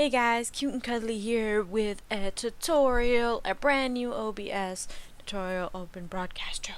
Hey guys, Cute and Cuddly here with a tutorial, a brand new OBS tutorial, open broadcaster.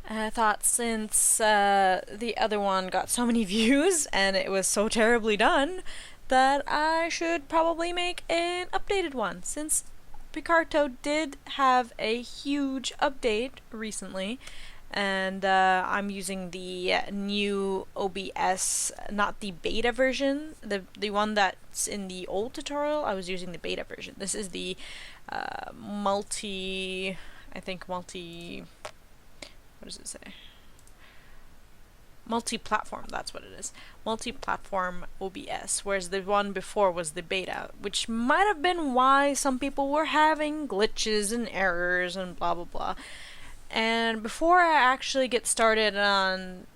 And I thought since the other one got so many views and it was so terribly done that I should probably make an updated one, since Picarto did have a huge update recently. And I'm using the new OBS, not the beta version, the one that's in the old tutorial. I was using the beta version. This is the multi, what does it say? Multi-platform, that's what it is. Multi-platform OBS, whereas the one before was the beta, which might have been why some people were having glitches and errors and blah blah blah. And before I actually get started on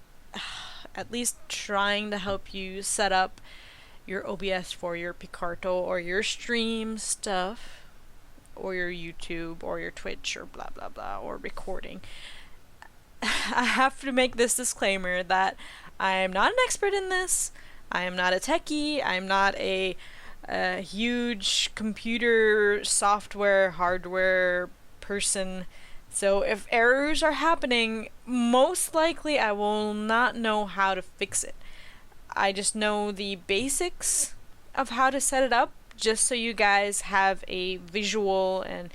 at least trying to help you set up your OBS for your Picarto or your stream stuff, or your YouTube or your Twitch or blah blah blah, or recording, I have to make this disclaimer that I am not an expert in this. I am not a techie. I'm not a huge computer software hardware person. So if errors are happening, most likely I will not know how to fix it. I just know the basics of how to set it up, just so you guys have a visual and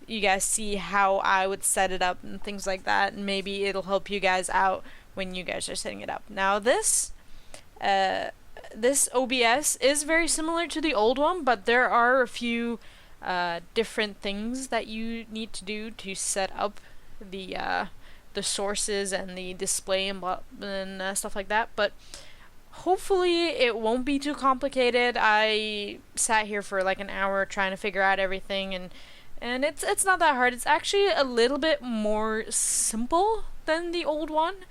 you guys see how I would set it up and things like that, and maybe it'll help you guys out when you guys are setting it up. Now this OBS is very similar to the old one, but there are a few different things that you need to do to set up the sources and the display and stuff like that. But hopefully it won't be too complicated. I sat here for like an hour trying to figure out everything, and it's not that hard. It's actually a little bit more simple than the old one,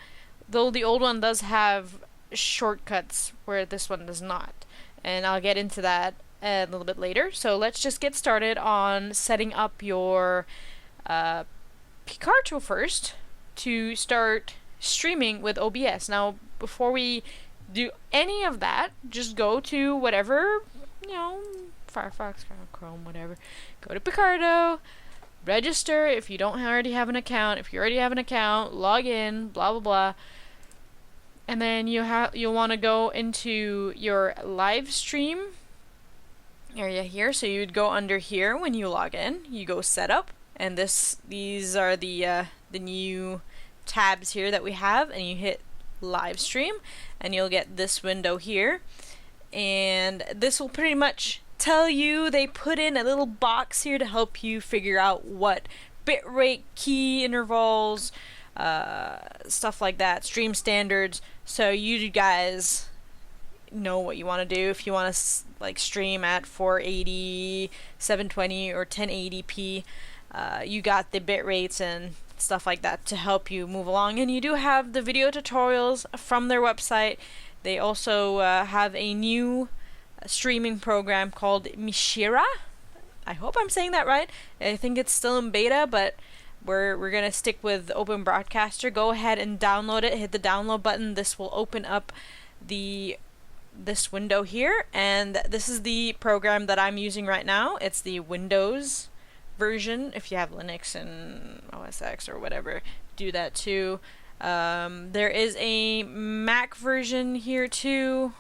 though the old one does have shortcuts where this one does not, and I'll get into that a little bit later. So let's just get started on setting up your Picarto first to start streaming with OBS. Now, before we do any of that, just go to whatever, Firefox, Chrome, whatever. Go to Picarto, register if you don't already have an account. If you already have an account, log in, blah blah blah. And then you'll want to go into your live stream area here. So you'd go under here when you log in. You go setup, and these are the new tabs here that we have, and you hit live stream, and you'll get this window here, and this will pretty much tell you, they put in a little box here to help you figure out what bitrate, key intervals, stuff like that, stream standards, so you guys know what you want to do. If you want to like stream at 480, 720, or 1080p, you got the bit rates and stuff like that to help you move along. And you do have the video tutorials from their website. They also have a new streaming program called Mishira. I hope I'm saying that right. I think it's still in beta, but we're gonna stick with Open Broadcaster. Go ahead and download it. Hit the download button. This will open up this window here, and this is the program that I'm using right now. It's the Windows version. If you have Linux and OS X or whatever, do that too. There is a Mac version here too,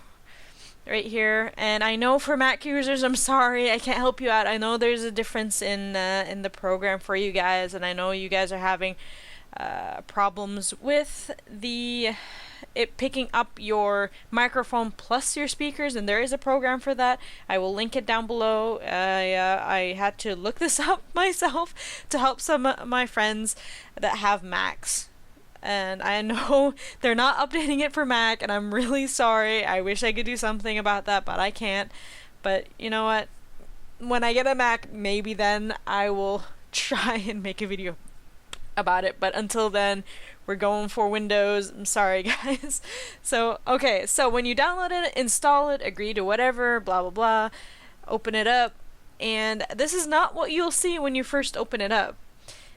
right here. And I know for Mac users, I'm sorry, I can't help you out. I know there's a difference in the program for you guys, and I know you guys are having problems with it picking up your microphone plus your speakers, and there is a program for that. I will link it down below. I had to look this up myself to help some of my friends that have Macs, and I know they're not updating it for Mac, and I'm really sorry. I wish I could do something about that, but I can't. But you know what? When I get a Mac, maybe then I will try and make a video about it. But until then, we're going for Windows. I'm sorry, guys. So, okay, so when you download it, install it, agree to whatever, blah, blah, blah, open it up, and this is not what you'll see when you first open it up.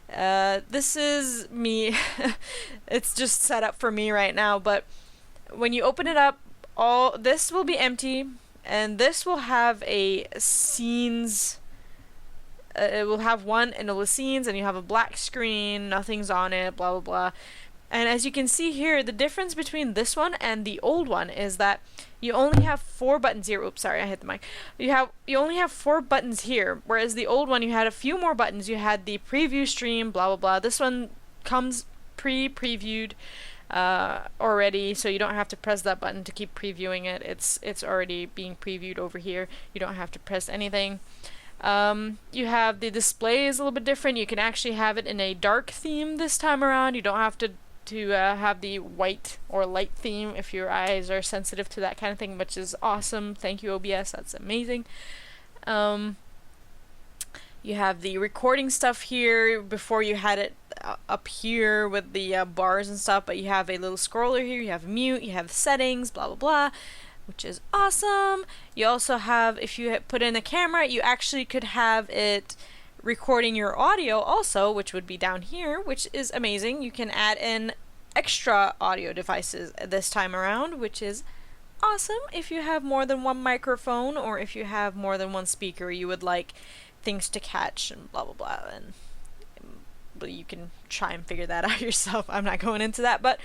This is me. It's just set up for me right now, but when you open it up, all this will be empty. and this will have a scenes. It will have one and it will scenes, and you have a black screen, nothing's on it, blah blah blah. And as you can see here, the difference between this one and the old one is that you only have 4 buttons here. Oops, sorry, I hit the mic. You only have 4 buttons here, whereas the old one you had a few more buttons. You had the preview stream, blah blah blah. This one comes pre-previewed already, so you don't have to press that button to keep previewing it. It's already being previewed over here. You don't have to press anything. You have the display is a little bit different. You can actually have it in a dark theme this time around. You don't have to have the white or light theme if your eyes are sensitive to that kind of thing, which is awesome. Thank you, OBS. That's amazing. You have the recording stuff here. Before you had it up here with the bars and stuff, but you have a little scroller here. You have mute, you have settings, blah blah blah, which is awesome. You also have, if you put in a camera, you actually could have it recording your audio also, which would be down here, which is amazing. You can add in extra audio devices this time around, which is awesome if you have more than one microphone, or if you have more than one speaker you would like things to catch and blah blah blah. And you can try and figure that out yourself. I'm not going into that, but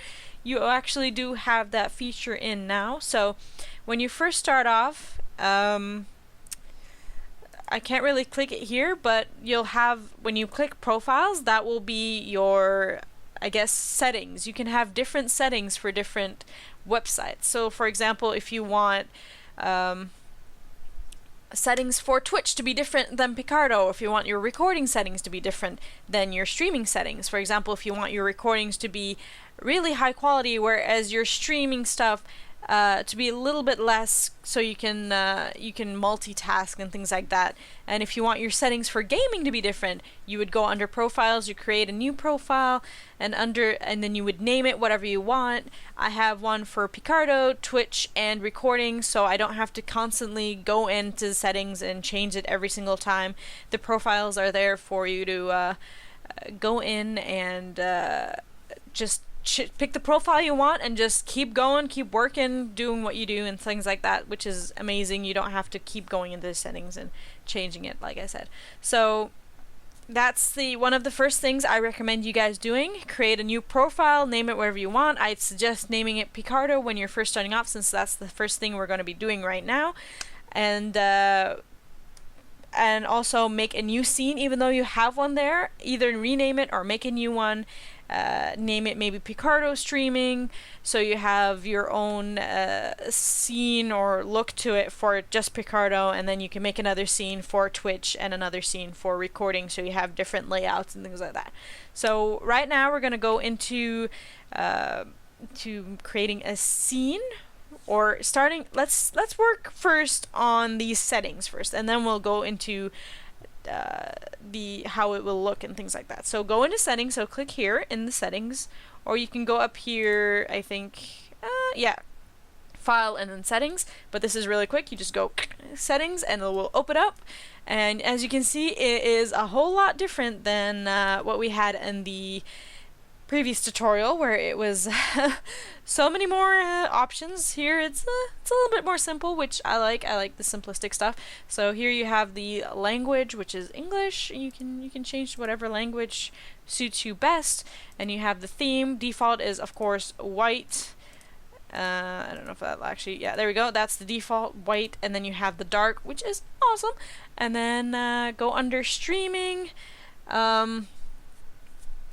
you actually do have that feature in now. So when you first start off, I can't really click it here, but you'll have, when you click profiles, that will be your, I guess, settings. You can have different settings for different websites. So for example, if you want settings for Twitch to be different than Picarto, if you want your recording settings to be different than your streaming settings. For example, if you want your recordings to be really high quality, whereas your streaming stuff to be a little bit less, so you can multitask and things like that. And if you want your settings for gaming to be different, you would go under profiles, you create a new profile, and then you would name it whatever you want. I have one for Picarto, Twitch, and recording, so I don't have to constantly go into settings and change it every single time. The profiles are there for you to go in and just pick the profile you want and just keep going, keep working, doing what you do and things like that, which is amazing. You don't have to keep going into the settings and changing it, like I said. So that's one of the first things I recommend you guys doing. Create a new profile, name it whatever you want. I'd suggest naming it Picarto when you're first starting off, since that's the first thing we're going to be doing right now. And also make a new scene, even though you have one there. Either rename it or make a new one. Name it maybe Picarto streaming, so you have your own scene or look to it for just Picarto, and then you can make another scene for Twitch and another scene for recording, so you have different layouts and things like that. So right now we're going to go into to creating a scene, or starting, let's work first on these settings first, and then we'll go into how it will look and things like that. So go into settings, so click here in the settings, or you can go up here, I think, file and then settings, but this is really quick. You just go settings and it will open up, and as you can see, it is a whole lot different than what we had in the previous tutorial, where it was so many more options. Here it's a little bit more simple, which I like the simplistic stuff. So here you have the language, which is English. You can change to whatever language suits you best, and you have the theme. Default is of course white. I don't know if that actually, yeah, there we go, that's the default, white. And then you have the dark, which is awesome. And then go under streaming.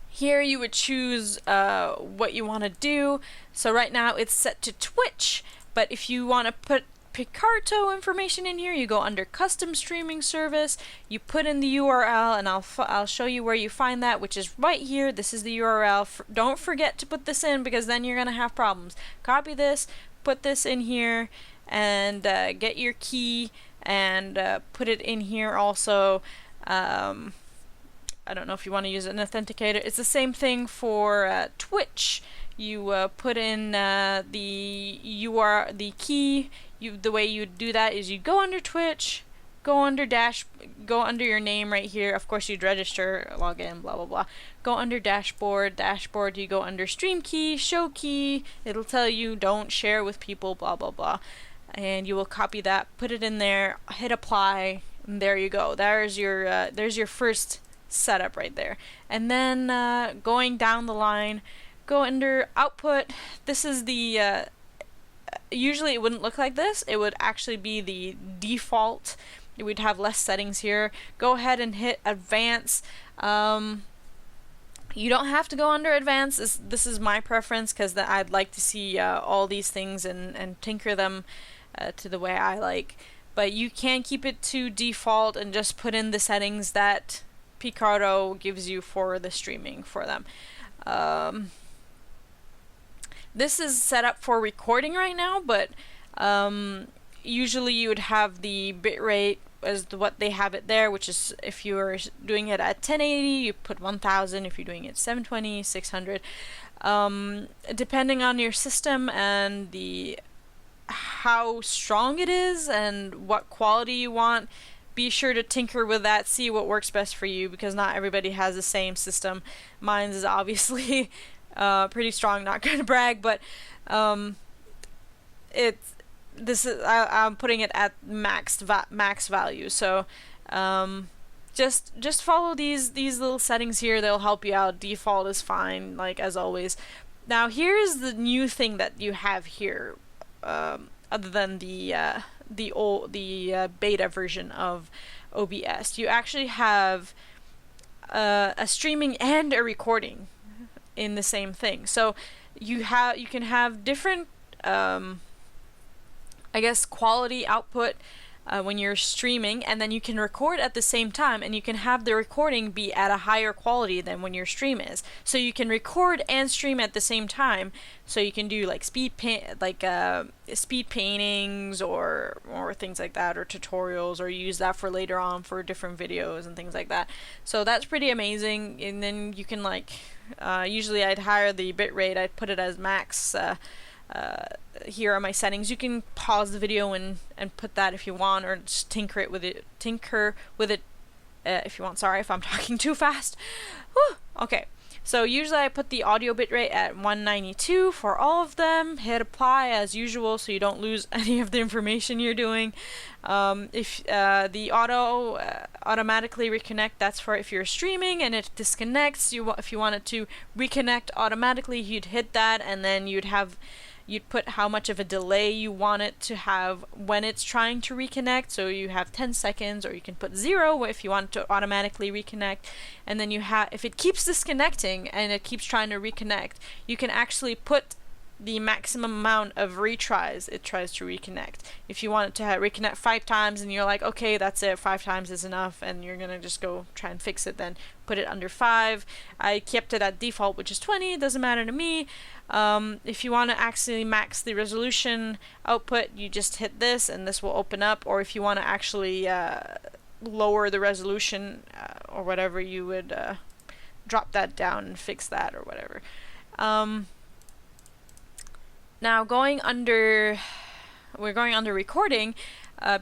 Here you would choose what you want to do. So right now it's set to Twitch, but if you want to put Picarto information in here, you go under custom streaming service, you put in the URL, and I'll show you where you find that, which is right here. This is the URL. Don't forget to put this in, because then you're gonna have problems. Copy this, put this in here, and get your key and put it in here also. I don't know if you want to use an authenticator. It's the same thing for Twitch. You put in the key. The way you do that is you go under Twitch, go under your name right here. Of course, you'd register, log in, blah blah blah. Go under dashboard. You go under stream key, show key. It'll tell you don't share with people, blah blah blah. and you will copy that, put it in there, hit apply, and there you go. There's your first setup right there. And then going down the line, go under output. This is the usually it wouldn't look like this. It would actually be the default. We'd have less settings here. Go ahead and hit advance. You don't have to go under advanced. This is my preference because I'd like to see all these things and tinker them to the way I like. But you can keep it to default and just put in the settings that Picarto gives you for the streaming for them. This is set up for recording right now, but usually you would have the bitrate as what they have it there, which is if you are doing it at 1080, you put 1000. If you're doing it 720, 600. Depending on your system and how strong it is and what quality you want, be sure to tinker with that, see what works best for you, because not everybody has the same system. Mine is obviously pretty strong, not going to brag, but I'm putting it at max value. So just follow these little settings here. They'll help you out. Default is fine, like as always. Now here's the new thing that you have here, other than the beta version of OBS. You actually have a streaming and a recording in the same thing. So you can have different I guess quality output when you're streaming, and then you can record at the same time, and you can have the recording be at a higher quality than when your stream is. So you can record and stream at the same time. So you can do like speed paintings or things like that, or tutorials, or use that for later on for different videos and things like that. So that's pretty amazing. And then you can usually I'd hire the bitrate. I'd put it as max. Here are my settings. You can pause the video and put that if you want, or just tinker with it if you want. Sorry if I'm talking too fast. Whew. Okay, so usually I put the audio bitrate at 192 for all of them. Hit apply as usual so you don't lose any of the information you're doing. If the automatically reconnect, that's for if you're streaming and it disconnects. If you wanted to reconnect automatically, you'd hit that, and then you'd put how much of a delay you want it to have when it's trying to reconnect. So you have 10 seconds, or you can put 0 if you want to automatically reconnect. And then if it keeps disconnecting and it keeps trying to reconnect, you can actually put the maximum amount of retries it tries to reconnect. If you want it to reconnect 5 times and you're like, okay, that's it, 5 times is enough, and you're gonna just go try and fix it, then put it under 5. I kept it at default, which is 20. It doesn't matter to me. If you want to actually max the resolution output, you just hit this and this will open up. Or if you want to actually lower the resolution or whatever, you would drop that down and fix that or whatever. Now we're going under recording.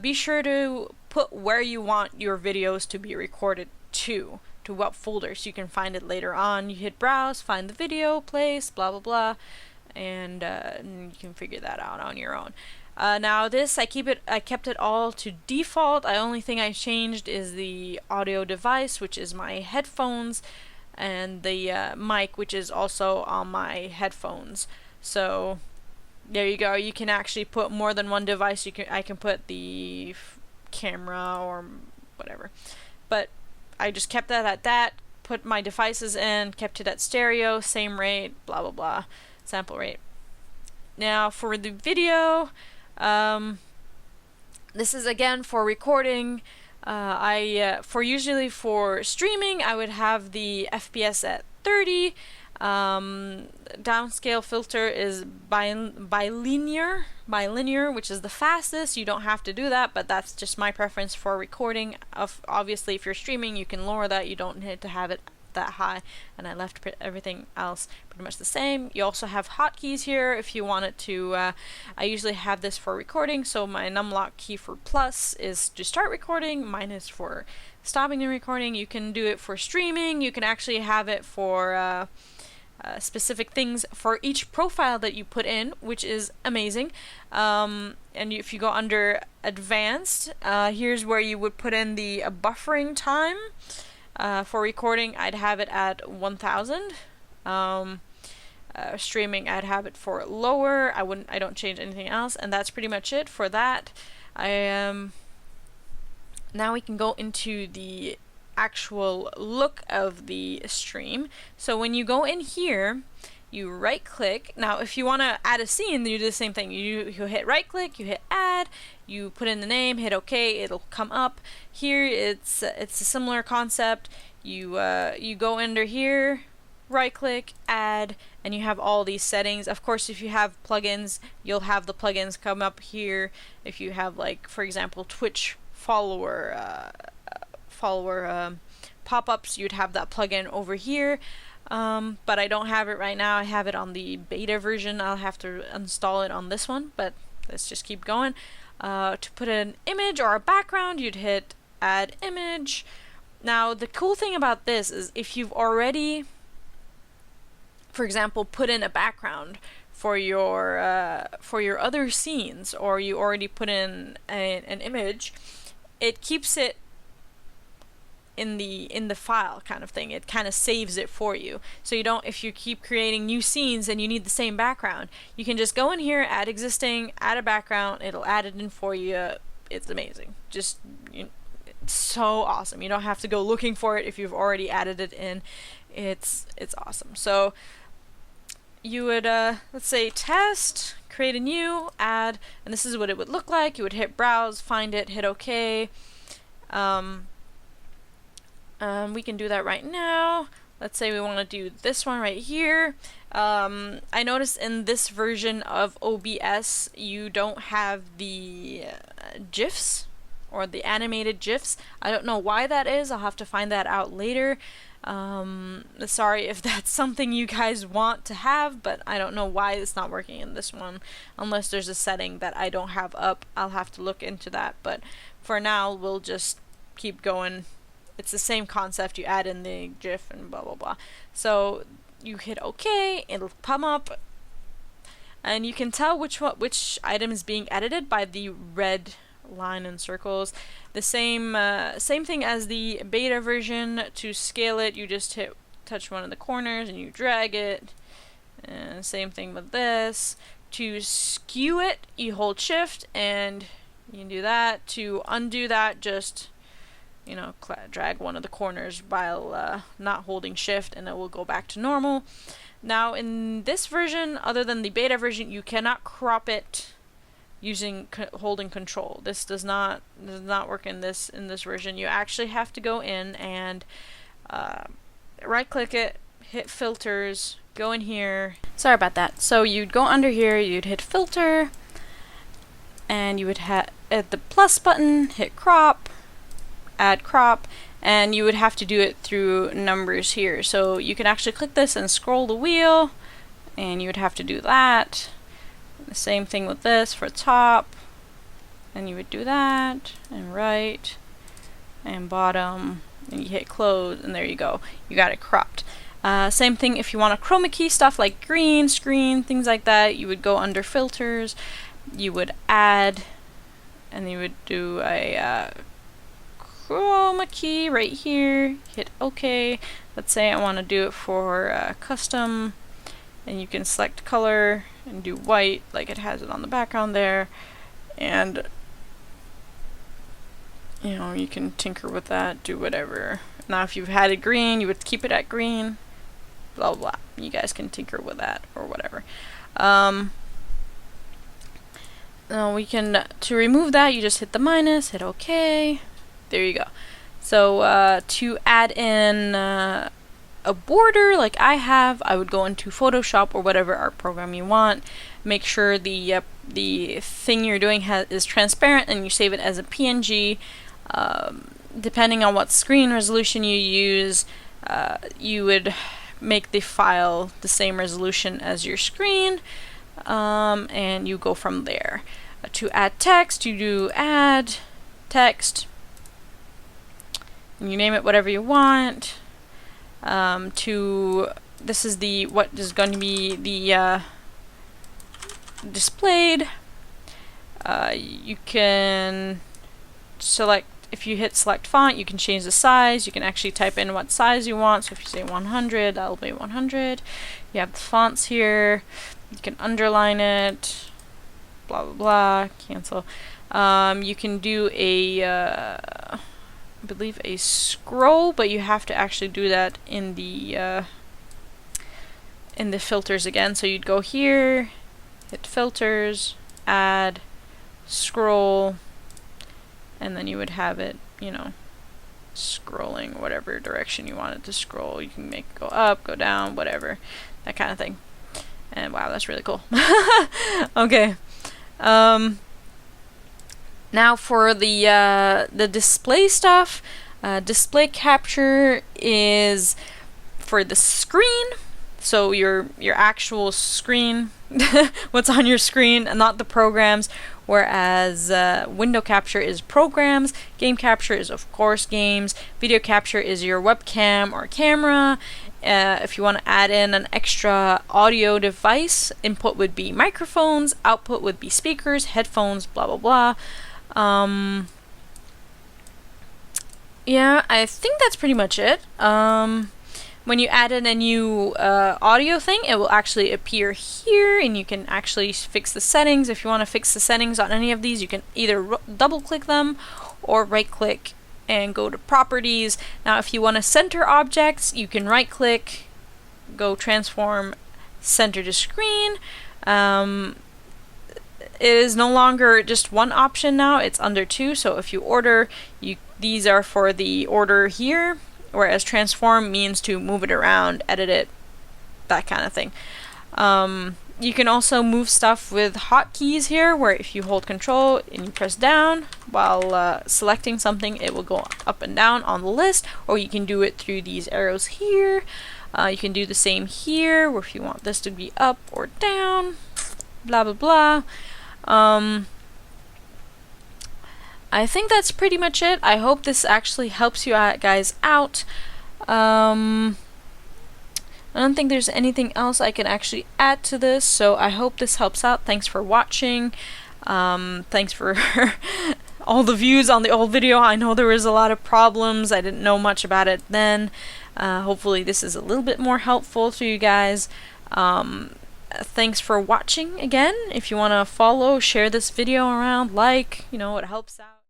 Be sure to put where you want your videos to be recorded to what folder, so you can find it later on. You hit browse, find the video, place, blah blah blah, and you can figure that out on your own. Now this, I kept it all to default. The only thing I changed is the audio device, which is my headphones, and the mic, which is also on my headphones. So there you go. You can actually put more than one device. I can put the camera or whatever, but I just kept that at that. Put my devices in, kept it at stereo, same rate, blah blah blah, sample rate. Now for the video, this is again for recording. Usually for streaming, I would have the FPS at 30. Downscale filter is bilinear, which is the fastest. You don't have to do that, but that's just my preference for recording. Obviously, if you're streaming, you can lower that. You don't need to have it that high, and I left everything else pretty much the same. You also have hotkeys here if you wanted to. I usually have this for recording, so my numlock key for plus is to start recording, minus for stopping the recording. You can do it for streaming. You can actually have it for specific things for each profile that you put in, which is amazing. And if you go under advanced, here's where you would put in the buffering time. For recording, I'd have it at 1000. Streaming, I'd have it for lower. I don't change anything else, and that's pretty much it for that. Now we can go into the actual look of the stream. So when you go in here, you right click. Now if you want to add a scene, then you do the same thing. You hit right click, you hit add, you put in the name, hit OK, it'll come up. Here it's a similar concept. You go under here, right click, add, and you have all these settings. Of course, if you have plugins, you'll have the plugins come up here. If you have, like, for example, Twitch follower pop-ups, you'd have that plugin over here. But I don't have it right now. I have it on the beta version. I'll have to install it on this one, but let's just keep going. To put an image or a background, you'd hit add image. Now the cool thing about this is if you've already, for example, put in a background for your other scenes, or you already put in an image, it keeps it in the file kind of thing. It kind of saves it for you. So you don't, if you keep creating new scenes and you need the same background, you can just go in here, add existing, add a background, it'll add it in for you. It's amazing. Just, it's so awesome. You don't have to go looking for it if you've already added it in. It's awesome. So you would, let's say test, create a new, add, and this is what it would look like. You would hit browse, find it, hit OK. We can do that right now. Let's say we want to do this one right here. I noticed in this version of OBS you don't have the GIFs or the animated GIFs. I don't know why that is. I'll have to find that out later. Sorry if that's something you guys want to have, but I don't know why it's not working in this one. Unless there's a setting that I don't have up, I'll have to look into that. But for now, we'll just keep going. It's the same concept. You add in the GIF and blah blah blah. So you hit OK, it'll come up, and you can tell which item is being edited by the red line and circles. The same thing as the beta version. To scale it, you just touch one of the corners and you drag it. And same thing with this. To skew it, you hold shift and you can do that. To undo that, just drag one of the corners while not holding shift, and it will go back to normal. Now in this version, other than the beta version, you cannot crop it using holding control. This does not work in this version. You actually have to go in and right click it, hit filters, go in here. Sorry about that. So you'd go under here, you'd hit filter, and you would hit the plus button, hit crop, add crop, and you would have to do it through numbers here. So you can actually click this and scroll the wheel, and you would have to do that. The same thing with this for top, and you would do that, and right, and bottom, and you hit close, and there you go. You got it cropped. Same thing if you want to chroma key stuff like green, screen, things like that, you would go under filters, you would add, and you would do a chroma key right here, hit OK. Let's say I want to do it for custom, and you can select color and do white like it has it on the background there, and you can tinker with that, do whatever. Now if you've had it green, you would keep it at green, blah blah. You guys can tinker with that or whatever. Now we can, to remove that, you just hit the minus, hit OK. There you go. So to add in a border like I have, I would go into Photoshop or whatever art program you want. Make sure the thing you're doing is transparent, and you save it as a PNG. Depending on what screen resolution you use, you would make the file the same resolution as your screen, and you go from there. To add text, you do add text, and you name it whatever you want. this is what is going to be the displayed. You can select, if you hit select font, you can change the size. You can actually type in what size you want. So if you say 100, that'll be 100. You have the fonts here. You can underline it, blah blah blah, cancel. You can do I believe a scroll, but you have to actually do that in the filters again. So you'd go here, hit filters, add, scroll, and then you would have it, you know, scrolling whatever direction you want it to scroll. You can make it go up, go down, whatever, that kind of thing. And wow, that's really cool. Okay. Now for the display stuff, display capture is for the screen. So your actual screen, what's on your screen, and not the programs. Whereas window capture is programs, game capture is of course games, video capture is your webcam or camera. If you want to add in an extra audio device, input would be microphones, output would be speakers, headphones, blah blah blah. Yeah, I think that's pretty much it. When you add in a new audio thing, it will actually appear here, and you can actually fix the settings. If you want to fix the settings on any of these, you can either double click them or right click and go to properties. Now if you want to center objects, you can right click, go transform center to screen. It is no longer just one option now, it's under two. So if you order, these are for the order here, whereas transform means to move it around, edit it, that kind of thing. You can also move stuff with hotkeys here, where if you hold control and you press down while selecting something, it will go up and down on the list, or you can do it through these arrows here. You can do the same here, where if you want this to be up or down, blah blah blah. I think that's pretty much it. I hope this actually helps you guys out. I don't think there's anything else I can actually add to this, so I hope this helps out. Thanks for watching. Thanks for all the views on the old video. I know there was a lot of problems. I didn't know much about it then. Hopefully this is a little bit more helpful to you guys. Thanks for watching again. If you want to follow, share this video around, like, you know, it helps out.